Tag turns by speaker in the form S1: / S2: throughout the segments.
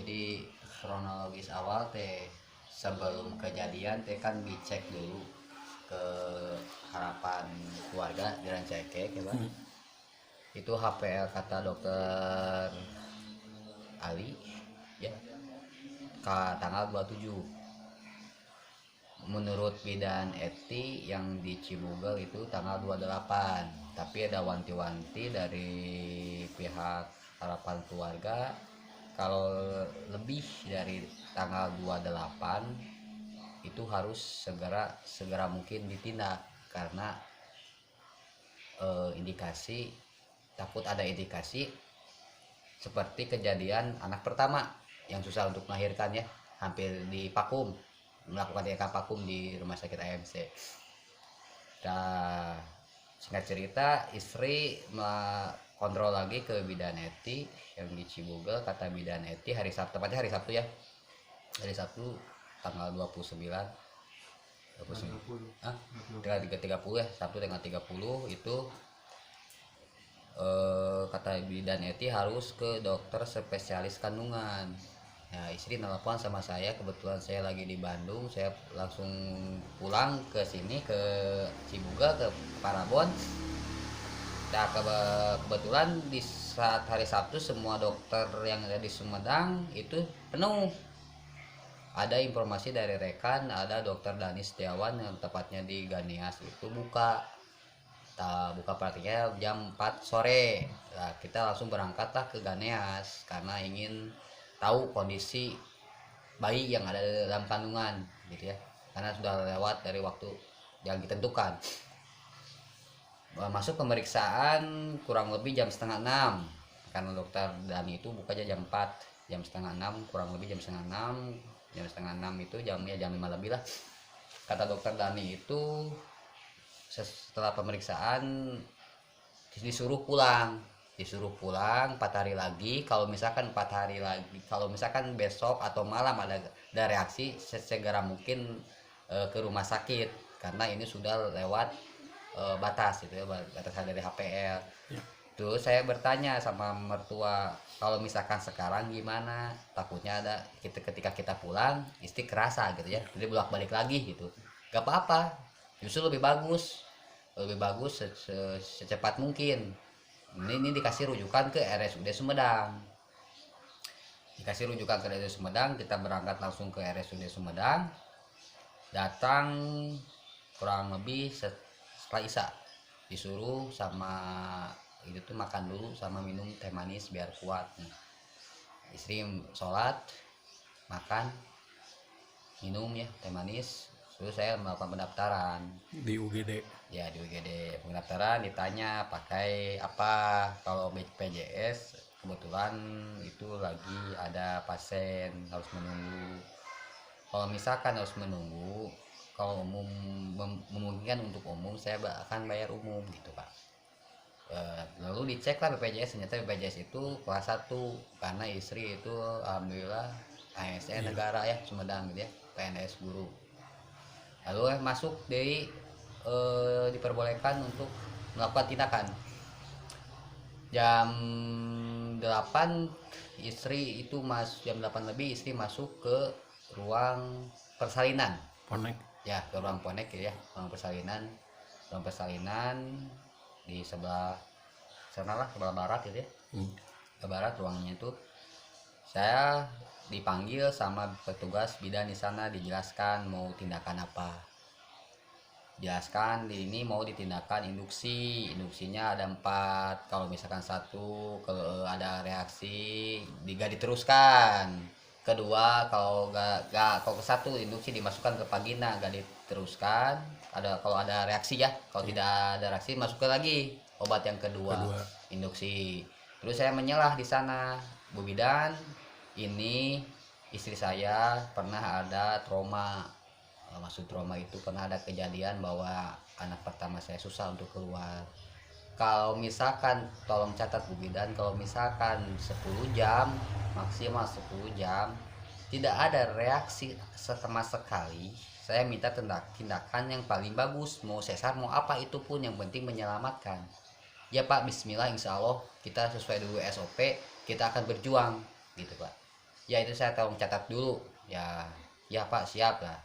S1: Jadi kronologis awal teh sebelum kejadian teh kan dicek dulu ke harapan keluarga di Rancaikek ya Pak. Itu HPL kata dokter Ali ya ke tanggal 27. Menurut bidan Eti yang di Cibugel itu tanggal 28, tapi ada wanti-wanti dari pihak harapan keluarga kalau lebih dari tanggal 28 itu harus segera mungkin ditindak karena indikasi takut ada indikasi seperti kejadian anak pertama yang susah untuk melahirkan ya, hampir dipakum, melakukan TK vakum di rumah sakit AMC. Nah, singkat cerita istri kontrol lagi ke bidan Eti yang di Cibugel. Kata bidan Eti hari Sabtu, tepatnya hari Sabtu ya, hari Sabtu tanggal 29 tanggal 30 ya, Sabtu tanggal 30 itu kata bidan Eti harus ke dokter spesialis kandungan. Nah, istri nelpon sama saya, kebetulan saya lagi di Bandung, saya langsung pulang ke sini ke Cibugel ke Parabon. Nah, kebetulan di saat hari Sabtu semua dokter yang ada di Sumedang itu penuh. Ada informasi dari rekan, ada dokter Dani Setiawan yang tepatnya di Ganeas itu buka praktiknya jam 4 sore. Nah, kita langsung berangkatlah ke Ganeas karena ingin tahu kondisi bayi yang ada dalam kandungan gitu ya, karena sudah lewat dari waktu yang ditentukan. Masuk pemeriksaan kurang lebih jam setengah 6 karena dokter Dani itu bukanya jam 4, jam setengah 6 kurang lebih jam setengah 6 itu jamnya jam 5 lebih lah. Kata dokter Dani itu setelah pemeriksaan disuruh pulang 4 hari lagi. Kalau misalkan 4 hari lagi, kalau misalkan besok atau malam ada reaksi, segera mungkin ke rumah sakit karena ini sudah lewat batas itu ya, batasan dari HPL ya. Terus saya bertanya sama mertua, kalau misalkan sekarang gimana, takutnya ada ketika kita pulang istri kerasa gitu ya, jadi bolak-balik lagi gitu. Gak apa-apa, justru lebih bagus secepat mungkin. Ini dikasih rujukan ke RSUD Sumedang. Kita berangkat langsung ke RSUD Sumedang. Datang kurang lebih setelah Isya, disuruh sama itu tuh makan dulu sama minum teh manis biar kuat. Istri sholat, makan, minum ya teh manis. Terus saya melakukan pendaftaran
S2: di UGD.
S1: Ya, di UGD. Pendaftaran ditanya pakai apa. Kalau BPJS kebetulan itu lagi ada pasien harus menunggu. Kalau misalkan harus menunggu, kalau umum memungkinkan untuk umum, saya akan bayar umum gitu Pak. Lalu dicek lah BPJS, ternyata BPJS itu kelas 1 karena istri itu alhamdulillah ASN negara ya, Sumedang gitu ya, PNS guru. Lalu masuk diperbolehkan untuk melakukan tindakan jam 8 istri itu jam 8 lebih istri masuk ke ruang persalinan
S2: Ponek
S1: ya, ke ruang ponek ya, ruang persalinan di sebelah sana lah, sebelah barat gitu ya. Ke barat ruangnya itu. Saya dipanggil sama petugas bidan di sana, dijelaskan mau tindakan apa. Jelaskan di ini mau ditindakan induksinya ada 4. Kalau misalkan 1 kalau ada reaksi gak diteruskan. Kedua kalau kalau ke 1 induksi dimasukkan ke vagina gak diteruskan. Kalau ada reaksi ya, kalau tidak ada reaksi masukkan lagi obat yang kedua. Induksi. Terus saya menyelah di sana, Bu Bidan, ini istri saya pernah ada trauma. Maksud trauma itu pernah ada kejadian bahwa anak pertama saya susah untuk keluar. Kalau misalkan, tolong catat Bu Bidan, kalau misalkan 10 jam, maksimal 10 jam tidak ada reaksi sama sekali, saya minta tindakan yang paling bagus, mau sesar mau apa itu pun, yang penting menyelamatkan. Ya Pak, bismillah, insya Allah kita sesuai dulu SOP, kita akan berjuang gitu Pak. ya itu saya tolong catat dulu ya. Ya Pak, siap lah.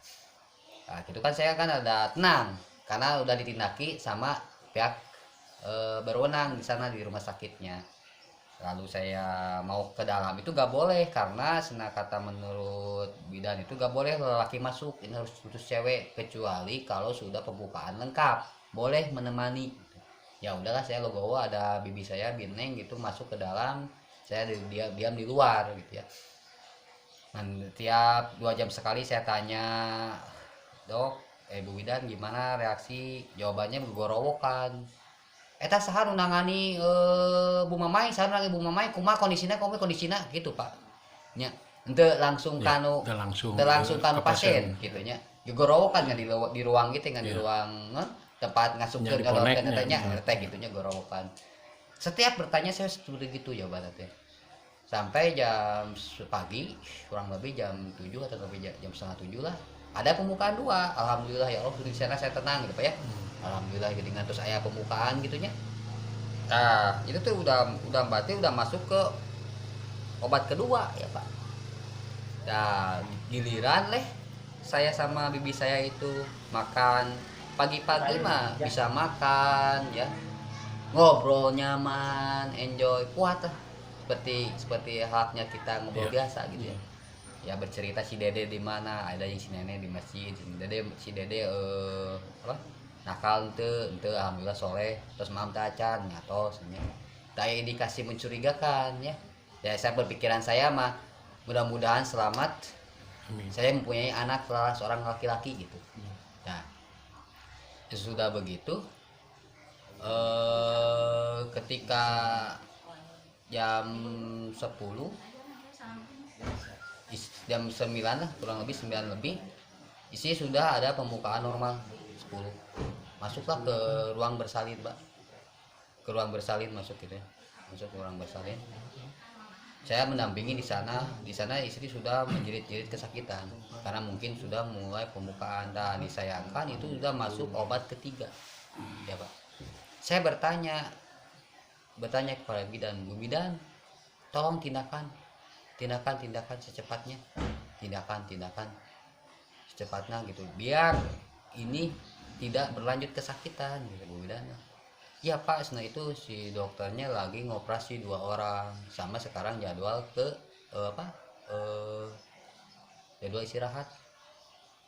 S1: Nah, gitu kan saya kan ada tenang karena udah ditindaki sama pihak berwenang di sana di rumah sakitnya. Lalu saya mau ke dalam itu gak boleh karena kata menurut bidan itu gak boleh lelaki masuk, ini harus khusus cewek, kecuali kalau sudah pembukaan lengkap boleh menemani. Ya udahlah, saya logowo ada bibi saya Bineng gitu masuk ke dalam, saya diam di luar gitu ya. Dan tiap 2 jam sekali saya tanya, dok, Bu Bidan gimana reaksi, jawabannya bergorowokan. Eta saha nu nangani Bu Mamai, saha nangani Bu Mamai, kumaha kondisina gitu Pak. Nya, henteu langsung
S2: Ya,
S1: kanu
S2: teu
S1: langsung kanu
S2: ke
S1: pasien gitu nya. Digorowokan kan di ruang gitu kan, di
S2: Ya.
S1: ruang tempat ngasupkeun
S2: Ya,
S1: ngadorkeun
S2: diponeknya.
S1: tanya teh gitu nya gorowokan. Setiap bertanya saya seperti gitu jawabannya teh. Sampai jam pagi, kurang lebih jam 7 atau lebih jam setengah 7 lah. Ada pembukaan 2. Alhamdulillah ya Allah, di sana saya tenang gitu Pak ya. Alhamdulillah gitu kan, terus saya pembukaan gitunya. Nah, itu tuh udah berarti udah masuk ke obat kedua ya Pak. Nah, giliran leh saya sama bibi saya itu makan pagi-pagi mah bisa makan ya. Ngobrol nyaman, enjoy, kuat lah. Seperti haknya kita ngobrol biasa gitu ya. Ya bercerita si Dede di mana, ada yang si Nenek di masjid, si Dede apa? Nakal ente alhamdulillah soleh, terus mam tacan nyatos nya. Tak indikasi mencurigakan ya. Ya saya berpikiran saya mah mudah-mudahan selamat.
S2: Amin.
S1: Saya mempunyai anak seorang laki-laki gitu. Nah, sudah begitu ketika jam 10 jam 9 lah, kurang lebih 9 lebih isi sudah ada pembukaan normal 10. Masuklah ke ruang bersalin Pak, ke ruang bersalin masuk gitu ya, masuk ke ruang bersalin. Saya mendampingi di sana istri sudah menjerit-jerit kesakitan karena mungkin sudah mulai pembukaan dan disayangkan itu sudah masuk obat ketiga ya Pak. Saya bertanya kepada bidan, Bu Bidan tolong tindakan secepatnya, tindakan secepatnya gitu biar ini tidak berlanjut kesakitan gitu Bu Bidan. Ya Pak, setelah itu si dokternya lagi ngoperasi 2 orang sama sekarang jadwal ke jadwal istirahat.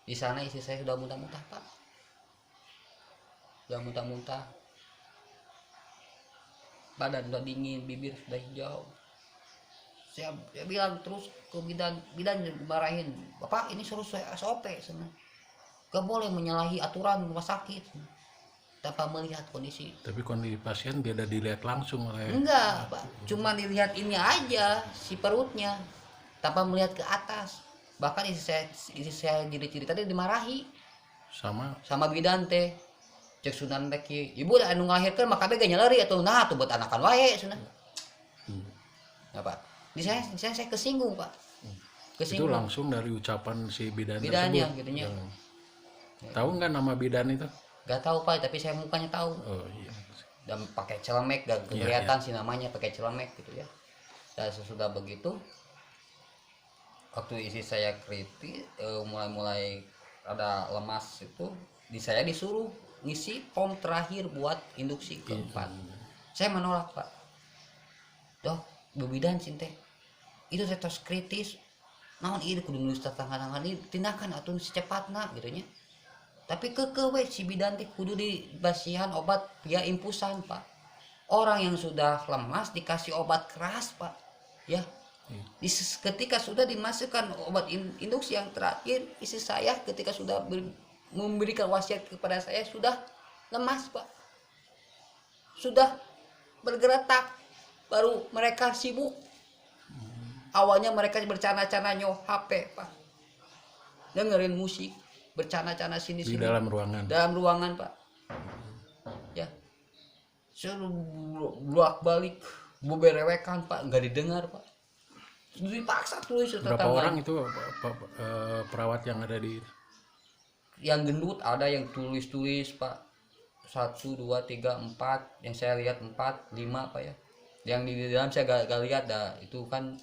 S1: Di sana istri saya sudah muntah-muntah Pak, sudah muntah-muntah, badan sudah dingin, bibir sudah hijau. Saya bilang terus ke bidan marahin, Bapak ini suruh saya SOP sana, gak boleh menyalahi aturan rumah sakit tanpa melihat kondisi.
S2: Tapi kondisi pasien tidak dilihat langsung oleh.
S1: Enggak Pak, cuma dilihat ini aja si perutnya tanpa melihat ke atas. Bahkan istri saya jadi tadi dimarahi sama bidan teh, cek sunan teh ibu udah anu ngelahirkan maka bega nyalari atau nah tuh buat anakan wae sunan. Nah Pak, di saya kesinggung Pak,
S2: Itu langsung dari ucapan si bidan
S1: bidannya
S2: tersebut.
S1: gitunya.
S2: Tahu nggak nama bidan itu?
S1: Gak tahu Pak, tapi saya mukanya tahu.
S2: Oh iya.
S1: Dan pakai celemek, gak kelihatan sih namanya, pakai celemek gitu ya. Dan sesudah begitu, waktu isi saya kritis, mulai ada lemas itu, saya disuruh ngisi pom terakhir buat induksi keempat. Saya menolak Pak. Dok, Bu Bidan cinte, itu tetes kritis. Naon ini kudu nulis tangan ini tindakan atau secepatnya gitunya. Tapi kekewe si bidan teh kudu dibasihan obat via infusan Pak. Orang yang sudah lemas dikasih obat keras Pak ya. Ketika sudah dimasukkan obat induksi yang terakhir, istri saya ketika sudah memberikan wasiat kepada saya sudah lemas Pak, sudah bergeretak, baru mereka sibuk. Awalnya mereka bercana-cana nyoh HP Pak, dengerin musik, bercana-cana sini
S2: di dalam ruangan
S1: Pak ya. Suruh bolak-balik berewekan Pak, nggak didengar Pak, dipaksa tulis.
S2: Berapa orang itu perawat yang ada di
S1: yang gendut ada yang tulis Pak, 1 2 3 4 yang saya lihat 4 5 Pak ya. Yang di dalam saya gak lihat dah, itu kan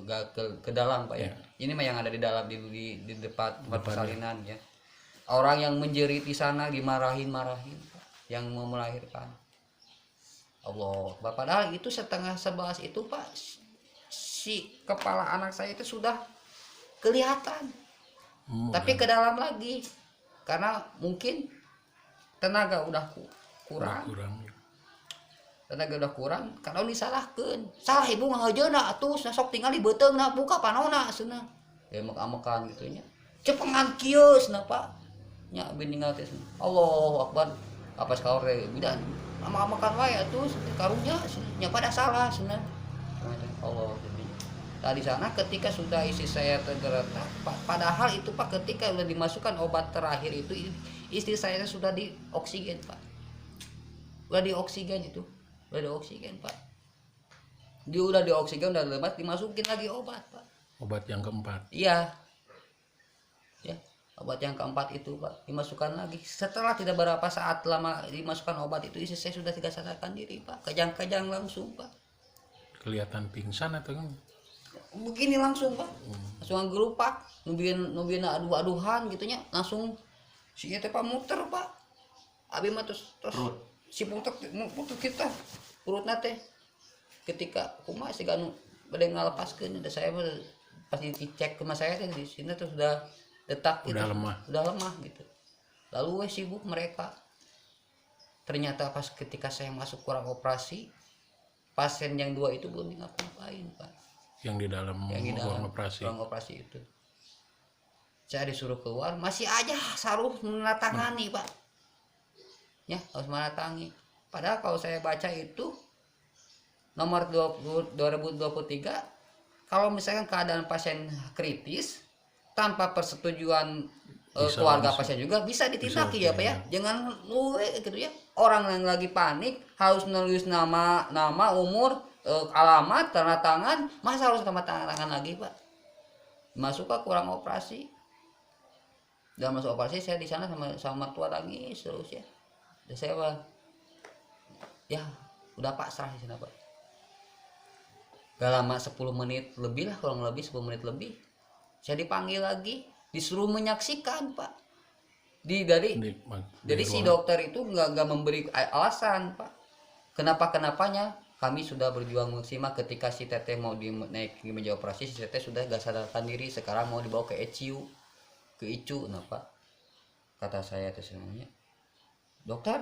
S1: gak ke dalam Pak ya. Ini mah yang ada di dalam di tempat persalinan ya. Orang yang menjerit di sana dimarahin Pak, yang mau melahirkan. Allah, padahal itu setengah 11 itu Pak, si kepala anak saya itu sudah kelihatan, tapi ke dalam lagi karena mungkin tenaga udah kurang. Tenaga udah kurang karena disalahkan. Salah ibu ngahajeuna atuh sok tinggal di beuteungna buka panona cenah. Ya mek-amekan gitu nya. Cepengan kieu cenah Pak. Nya abdi ninggal teh. Allahu Akbar. Apa sekaur teh bidan. Amak-amakan wae atuh karunya nya pada salah cenah. Allah jadi. Nah, di sana ketika sudah isi saya tergeletak, padahal itu Pak ketika sudah dimasukkan obat terakhir itu istri saya sudah di oksigen Pak. Udah di oksigen itu. Udah di oksigen Pak. Dia udah di oksigen udah lemas dimasukin lagi obat Pak.
S2: Obat yang keempat.
S1: Iya. Ya, obat yang keempat itu Pak dimasukkan lagi. Setelah tidak berapa saat lama dimasukkan obat itu istri saya sudah tidak sadarkan diri Pak. Kejang-kejang langsung Pak.
S2: Kelihatan pingsan atau kan?
S1: Begini langsung Pak. Langsung gerupak, nubieun aduh-aduhan gitunya langsung si teh Pak muter Pak. Abi mah terus si muter kita perutna teh ketika kumaha sih anu bade ngalepaskeun da saya pas dicek ke saya teh di sini tuh sudah detak gitu. Udah lemah gitu. Lalu sibuk mereka. Ternyata pas ketika saya masuk kurang operasi, pasien yang 2 itu belum ngapa-ngapain Pak.
S2: Yang di dalam ruang operasi
S1: itu. Saya disuruh keluar, masih aja harus menandatangani Pak. Ya, harus menandatangani. Padahal kalau saya baca itu nomor 2023 kalau misalkan keadaan pasien kritis tanpa persetujuan keluarga pasien juga bisa ditindaki ya Pak ya. Jangan gitu ya. Orang yang lagi panik harus menulis nama, umur, alamat, tanda tangan, masa harus tanda tangan lagi Pak. Masuk ke kurang operasi. Dan masuk operasi saya di sana sama mertua nangis terus ya. Dan saya Pak, ya udah Pak serah di sana Pak. Gak lama 10 menit lebih lah, kurang lebih 10 menit lebih. Saya dipanggil lagi, disuruh menyaksikan Pak. Jadi si dokter itu nggak memberi alasan Pak. Kenapanya? Kami sudah berjuang maksimal ketika si teteh mau naik di meja operasi, si teteh sudah gak sadarkan diri, sekarang mau dibawa ke ICU. Ke ICU, kenapa? Kata saya itu sebenarnya, dokter,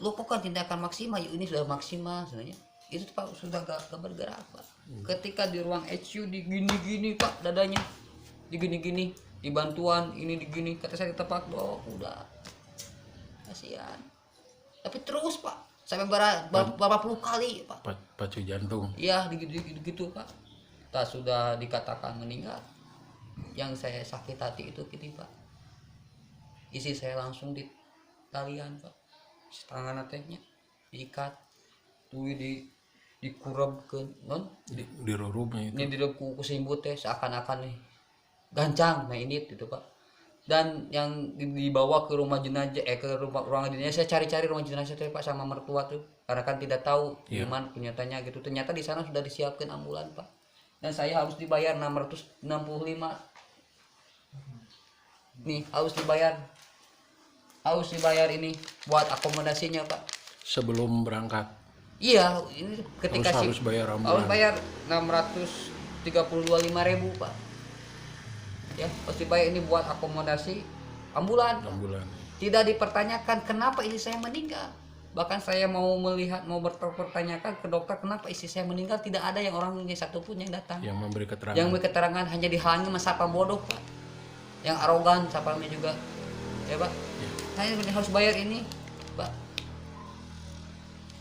S1: lupakan tindakan maksimal, ini sudah maksimal sebenarnya. Itu Pak sudah gak bergerak Pak. Ketika di ruang ICU digini-gini Pak dadanya, digini-gini, dibantuan ini digini, kata saya ditepak dok, udah kasihan. Tapi terus Pak, sampai berapa puluh kali Pak.
S2: Pacu jantung.
S1: Iya, gitu Pak. Tak sudah dikatakan meninggal. Yang saya sakit hati itu gitu Pak. Isi saya langsung di talian Pak. Tangan tehnya diikat, tuh dikurabkeun non
S2: di rurupnya itu.
S1: Ini direup ku simbut teh seakan-akan nih gancang nah ini gitu Pak. Dan yang dibawa ke rumah jenazah ke ruang jenazah, saya cari-cari ruang jenazah teh Pak sama mertua tuh karena kan tidak tahu di mana ternyatanya gitu. Ternyata di sana sudah disiapkan ambulan Pak. Dan saya harus dibayar 665. Nih, harus dibayar ini buat akomodasinya Pak.
S2: Sebelum berangkat.
S1: Iya, ini ketika
S2: harus bayar ambulan.
S1: Harus bayar 632.500 Pak. Ya, pasti bayar ini buat akomodasi ambulan. Tidak dipertanyakan kenapa istri saya meninggal. Bahkan saya mau berpertanyakan ke dokter kenapa istri saya meninggal, tidak ada yang orangnya satupun yang datang.
S2: Yang memberi
S1: keterangan hanya dihalangi sama sapam bodoh Pak. Yang arogan sapamnya juga. Ya Pak. Ya. Saya harus bayar ini Pak.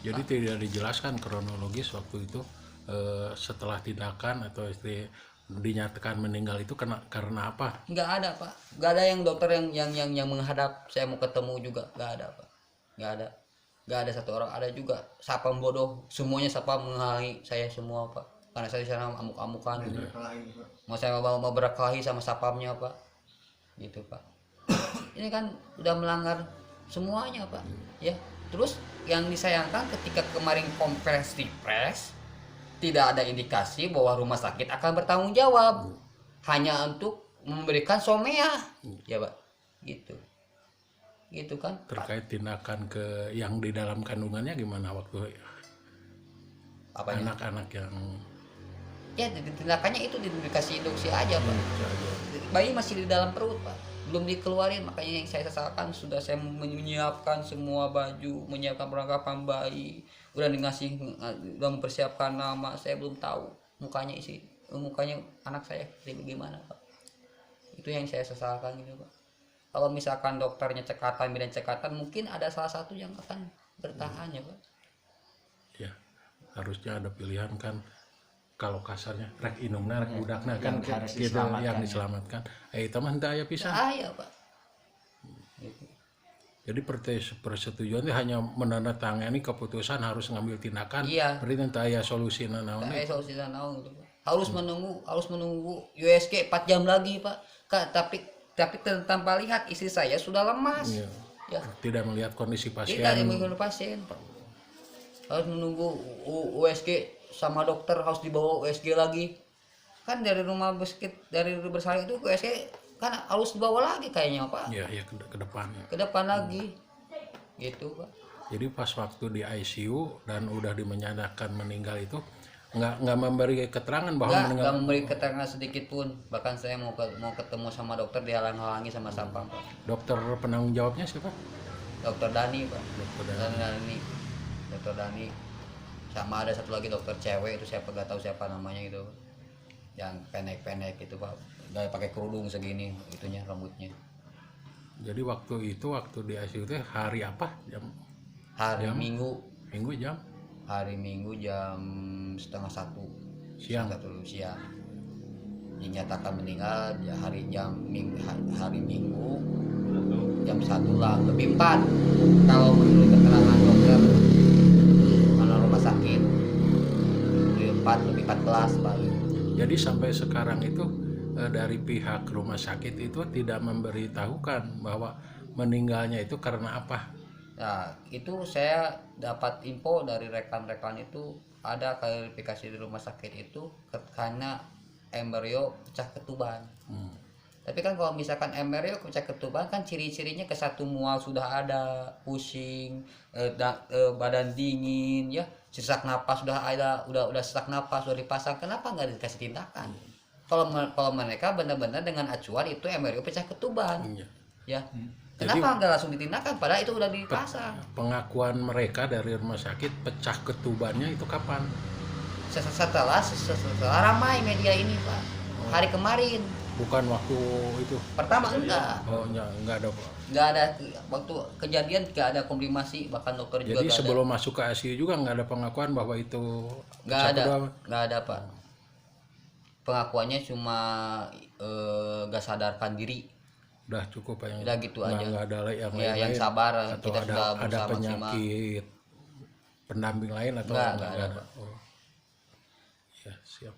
S2: Jadi tidak dijelaskan kronologis waktu itu setelah tindakan atau istri dinyatakan meninggal itu karena apa?
S1: Nggak ada Pak, nggak ada yang dokter yang menghadap saya mau ketemu juga, nggak ada Pak, nggak ada satu orang. Ada juga sapam bodoh, semuanya sapam menghalangi saya semua Pak, karena saya di sana amuk-amukan gitu. Mau saya mau berkelahi sama sapamnya Pak, gitu Pak. Ini kan udah melanggar semuanya Pak, ya. Terus yang disayangkan ketika kemarin konferensi pers tidak ada indikasi bahwa rumah sakit akan bertanggung jawab, hanya untuk memberikan somea, ya Pak, gitu kan.
S2: Terkait tindakan ke yang di dalam kandungannya gimana waktu
S1: Apanya?
S2: anak-anak yang
S1: Ya tindakannya itu dikasih induksi aja Pak. Bayi masih di dalam perut Pak, belum dikeluarin, makanya yang saya sesalkan sudah saya menyiapkan semua baju, menyiapkan perlengkapan bayi, udah udah mempersiapkan nama, saya belum tahu mukanya anak saya kayak bagaimana Pak. Itu yang saya sesalkan gitu Pak. Kalau misalkan dokternya cekatan, bidan cekatan, mungkin ada salah satu yang akan bertahan ya Pak.
S2: ya harusnya ada pilihan kan, kalau kasarnya rek indungna rek budakna kan
S3: yang harus
S2: gitu
S3: diselamatkan,
S2: yang
S3: ya.
S2: diselamatkan. Teman teu aya pisan.
S1: Bahaya Pak. Gitu.
S2: Jadi persetujuan itu hanya menandatangani keputusan harus ngambil tindakan.
S1: Iya.
S2: Berarti teu aya solusina naon.
S1: Kayak solusi naon gitu Pak. Harus menunggu USG 4 jam lagi Pak. Tapi tanpa lihat istri saya sudah lemas.
S2: Iya.
S1: Ya.
S2: Tidak melihat kondisi pasien.
S1: Tidak menunggu pasien Pak. Harus menunggu USG sama dokter, harus dibawa USG lagi. Kan dari rumah sakit, dari bersalin itu ke USG kan harus dibawa lagi kayaknya Pak.
S2: Ya ke depan.
S1: Ke depan lagi. Gitu Pak.
S2: Jadi pas waktu di ICU dan udah dimenyatakan meninggal itu nggak memberi keterangan bahwa meninggal.
S1: Nggak memberi keterangan sedikit pun. Bahkan saya mau ketemu sama dokter, dihalang-halangi sama satpam Pak.
S2: Dokter penanggung jawabnya siapa?
S1: Dokter Dani Pak.
S2: Dokter Dani.
S1: Dokter Dani. Sama ada satu lagi dokter cewek, itu saya nggak tahu siapa namanya itu. Yang pendek-pendek itu Pak. Gak pakai kerudung segini itunya rambutnya.
S2: Jadi waktu di ICU itu hari apa?
S1: Hari
S2: Jam?
S1: Minggu.
S2: Jam?
S1: Hari Minggu jam 12:30
S2: Siang.
S1: siang. Dinyatakan meninggal hari Minggu jam 1 lah, lebih 4 kalau menurut keterangan dokter mana rumah sakit, lebih 14 paling.
S2: Jadi sampai sekarang itu dari pihak rumah sakit itu tidak memberitahukan bahwa meninggalnya itu karena apa.
S1: Nah itu saya dapat info dari rekan-rekan itu, ada klarifikasi di rumah sakit itu karena embrio pecah ketuban. Tapi kan kalau misalkan embrio pecah ketuban kan ciri-cirinya ke satu mual sudah ada, pusing, badan dingin, ya sesak napas sudah ada, udah sesak napas sudah dipasang, kenapa nggak dikasih tindakan? Kalau mereka benar-benar dengan acuan itu embrio pecah ketuban, ya. Kenapa nggak langsung ditindakkan? Padahal itu udah dipasang.
S2: Pengakuan mereka dari rumah sakit pecah ketubannya itu kapan?
S1: Setelah ramai media ini Pak, hari kemarin.
S2: Bukan waktu itu.
S1: Pertama enggak.
S2: Oh enggak ada.
S1: Nggak ada waktu kejadian, nggak ada konfirmasi, bahkan dokter juga.
S2: Jadi sebelum masuk ke ICU juga nggak ada pengakuan bahwa itu
S1: nggak ada Pak. Pengakuannya cuma nggak sadarkan diri.
S2: Udah cukup yang
S1: udah gitu aja.
S2: Nggak ada yang
S1: ya,
S2: lain.
S1: Yang sabar,
S2: atau
S1: kita sudah
S2: ada penyakit pendamping lain atau
S1: nggak ada Pak.
S2: Oh. Ya siap.